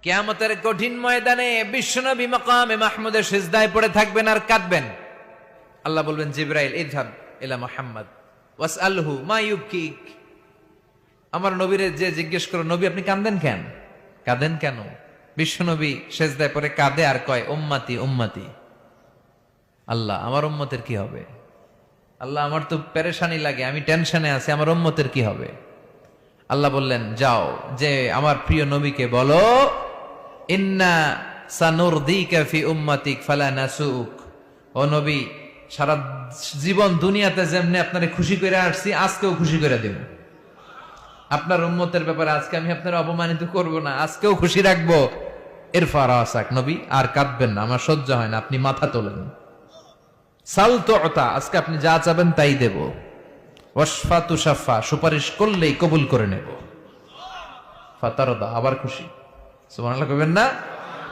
কিয়ামতের কঠিন ময়দানে বিশ্বনবী মাকামে মাহমুদের সিজদায় পড়ে থাকবেন আর কাঁদবেন। আল্লাহ বলবেন, জিবরাইল ইযহাব ইলা মুহাম্মদ ওয়াসআলহু মা ইউবকিক। আমার নবীরে যে জিজ্ঞেস করো, নবী আপনি কাঁদেন কেন? কাঁদেন কেন? বিশ্বনবী সিজদায় পড়ে কাঁদে আর কয়, উম্মতি উম্মতি। আল্লাহ, আমার উম্মতের কি হবে? আল্লাহ, আমার তো পেরেশানি লাগে, আমি টেনশনে আছি, আমার উম্মতের কি হবে? আল্লাহ বললেন, যাও যে আমার প্রিয় নবীকে বলো, ইন্না সানুরদিকা ফি উম্মাতিক ফালা নাসুক। ও নবী, সারা জীবন দুনিয়াতে যেমনি আপনারে খুশি করে আসছি, আজকেও খুশি করে দেব। আপনার উম্মতের ব্যাপারে আজকে আমি আপনার অপমানিত করব না, আজকেও খুশি রাখবো। ইরফা রাসাক, নবী আর কাঁদবেন না, আমার সহ্য হয় না, আপনি মাথা তোলেন। সাল তুতা, আজকে আপনি যা চাবেন তাই দেব। ওয়াশফা তুশাফা, সুপারিশ করলেই কবুল করে নেব। ফাতারদা, আবার খুশি। সুবহানাল্লাহ কইবেন না?